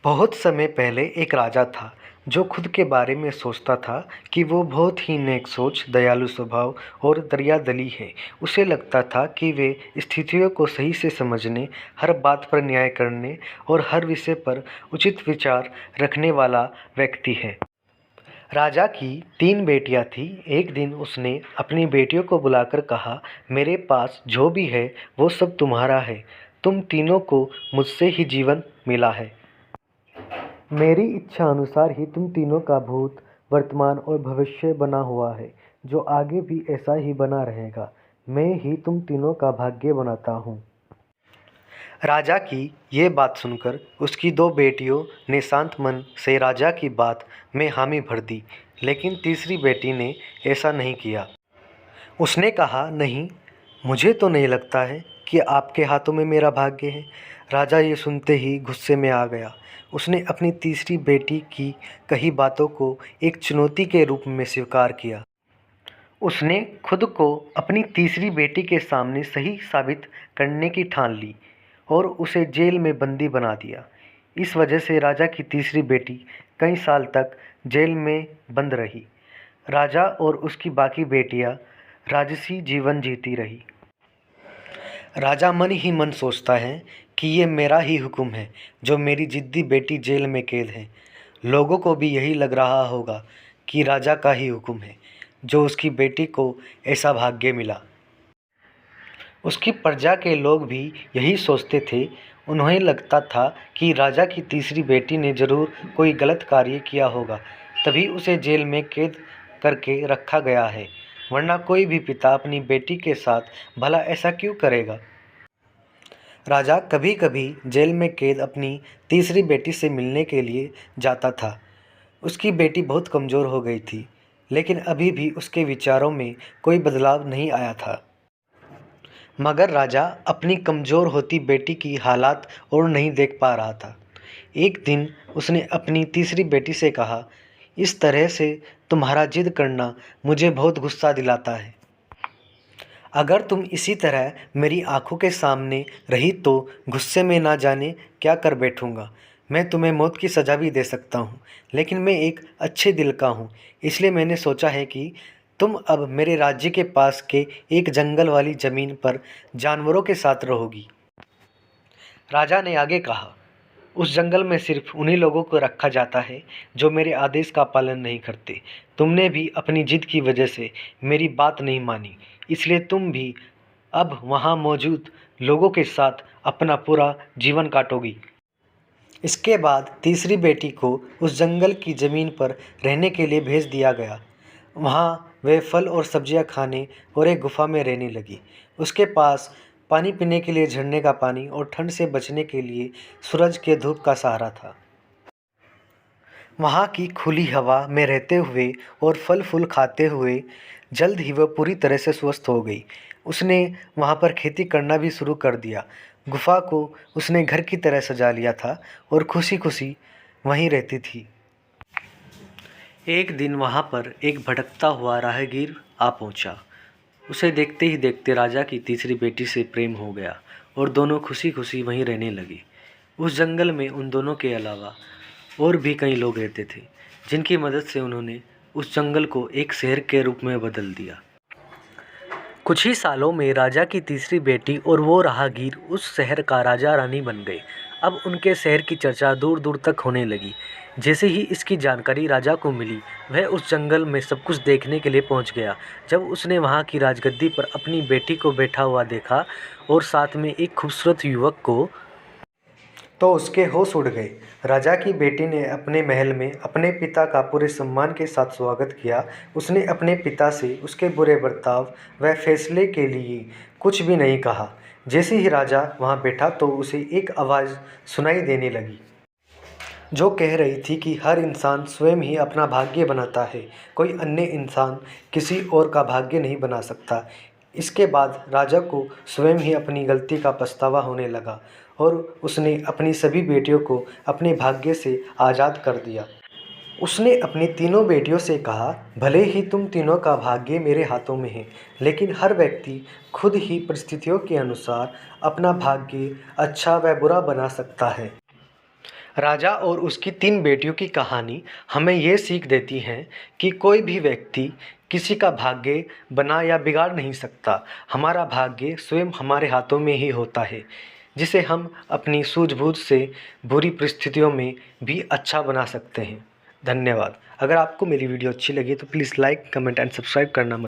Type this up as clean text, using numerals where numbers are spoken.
बहुत समय पहले एक राजा था जो खुद के बारे में सोचता था कि वो बहुत ही नेक सोच, दयालु स्वभाव और दरियादिली है। उसे लगता था कि वे स्थितियों को सही से समझने, हर बात पर न्याय करने और हर विषय पर उचित विचार रखने वाला व्यक्ति है। राजा की 3 बेटियां थीं। एक दिन उसने अपनी बेटियों को बुलाकर कहा, मेरे पास जो भी है वो सब तुम्हारा है। तुम तीनों को मुझसे ही जीवन मिला है। मेरी इच्छा अनुसार ही तुम तीनों का भूत, वर्तमान और भविष्य बना हुआ है, जो आगे भी ऐसा ही बना रहेगा। मैं ही तुम तीनों का भाग्य बनाता हूँ। राजा की ये बात सुनकर उसकी 2 बेटियों ने शांत मन से राजा की बात में हामी भर दी, लेकिन तीसरी बेटी ने ऐसा नहीं किया। उसने कहा, नहीं, मुझे तो नहीं लगता है कि आपके हाथों में मेरा भाग्य है। राजा ये सुनते ही गुस्से में आ गया। उसने अपनी तीसरी बेटी की कही बातों को एक चुनौती के रूप में स्वीकार किया। उसने खुद को अपनी तीसरी बेटी के सामने सही साबित करने की ठान ली और उसे जेल में बंदी बना दिया। इस वजह से राजा की तीसरी बेटी कई साल तक जेल में बंद रही। राजा और उसकी बाकी बेटियां राजसी जीवन जीती रही। राजा मन ही मन सोचता है कि ये मेरा ही हुक्म है, जो मेरी जिद्दी बेटी जेल में कैद है। लोगों को भी यही लग रहा होगा कि राजा का ही हुक्म है, जो उसकी बेटी को ऐसा भाग्य मिला। उसकी प्रजा के लोग भी यही सोचते थे। उन्हें लगता था कि राजा की तीसरी बेटी ने ज़रूर कोई गलत कार्य किया होगा, तभी उसे जेल में कैद करके रखा गया है, वरना कोई भी पिता अपनी बेटी के साथ भला ऐसा क्यों करेगा। राजा कभी कभी जेल में कैद अपनी तीसरी बेटी से मिलने के लिए जाता था। उसकी बेटी बहुत कमज़ोर हो गई थी, लेकिन अभी भी उसके विचारों में कोई बदलाव नहीं आया था। मगर राजा अपनी कमज़ोर होती बेटी की हालात और नहीं देख पा रहा था। एक दिन उसने अपनी तीसरी बेटी से कहा, इस तरह से तुम्हारा जिद करना मुझे बहुत गुस्सा दिलाता है। अगर तुम इसी तरह मेरी आंखों के सामने रही तो गुस्से में ना जाने क्या कर बैठूंगा। मैं तुम्हें मौत की सज़ा भी दे सकता हूँ, लेकिन मैं एक अच्छे दिल का हूँ, इसलिए मैंने सोचा है कि तुम अब मेरे राज्य के पास के एक जंगल वाली ज़मीन पर जानवरों के साथ रहोगी। राजा ने आगे कहा, उस जंगल में सिर्फ उन्हीं लोगों को रखा जाता है जो मेरे आदेश का पालन नहीं करते। तुमने भी अपनी जिद की वजह से मेरी बात नहीं मानी, इसलिए तुम भी अब वहाँ मौजूद लोगों के साथ अपना पूरा जीवन काटोगी। इसके बाद तीसरी बेटी को उस जंगल की ज़मीन पर रहने के लिए भेज दिया गया। वहाँ वे फल और सब्जियाँ खाने और एक गुफा में रहने लगी। उसके पास पानी पीने के लिए झरने का पानी और ठंड से बचने के लिए सूरज के धूप का सहारा था। वहाँ की खुली हवा में रहते हुए और फल फूल खाते हुए जल्द ही वह पूरी तरह से स्वस्थ हो गई। उसने वहाँ पर खेती करना भी शुरू कर दिया। गुफा को उसने घर की तरह सजा लिया था और खुशी खुशी वहीं रहती थी। एक दिन वहाँ पर एक भटकता हुआ राहगीर आ पहुँचा। उसे देखते ही देखते राजा की तीसरी बेटी से प्रेम हो गया और दोनों खुशी खुशी वहीं रहने लगे। उस जंगल में उन दोनों के अलावा और भी कई लोग रहते थे, जिनकी मदद से उन्होंने उस जंगल को एक शहर के रूप में बदल दिया। कुछ ही सालों में राजा की तीसरी बेटी और वो राहगीर उस शहर का राजा रानी बन गए। अब उनके शहर की चर्चा दूर दूर तक होने लगी। जैसे ही इसकी जानकारी राजा को मिली, वह उस जंगल में सब कुछ देखने के लिए पहुंच गया। जब उसने वहां की राजगद्दी पर अपनी बेटी को बैठा हुआ देखा और साथ में एक खूबसूरत युवक को, तो उसके होश उड़ गए। राजा की बेटी ने अपने महल में अपने पिता का पूरे सम्मान के साथ स्वागत किया। उसने अपने पिता से उसके बुरे बर्ताव व फैसले के लिए कुछ भी नहीं कहा। जैसे ही राजा वहां बैठा तो उसे एक आवाज़ सुनाई देने लगी, जो कह रही थी कि हर इंसान स्वयं ही अपना भाग्य बनाता है, कोई अन्य इंसान किसी और का भाग्य नहीं बना सकता। इसके बाद राजा को स्वयं ही अपनी गलती का पछतावा होने लगा और उसने अपनी सभी बेटियों को अपने भाग्य से आज़ाद कर दिया। उसने अपनी तीनों बेटियों से कहा, भले ही तुम तीनों का भाग्य मेरे हाथों में है, लेकिन हर व्यक्ति खुद ही परिस्थितियों के अनुसार अपना भाग्य अच्छा व बुरा बना सकता है। राजा और उसकी 3 बेटियों की कहानी हमें ये सीख देती है कि कोई भी व्यक्ति किसी का भाग्य बना या बिगाड़ नहीं सकता। हमारा भाग्य स्वयं हमारे हाथों में ही होता है, जिसे हम अपनी सूझबूझ से बुरी परिस्थितियों में भी अच्छा बना सकते हैं। धन्यवाद। अगर आपको मेरी वीडियो अच्छी लगी तो please like, comment and subscribe करना मत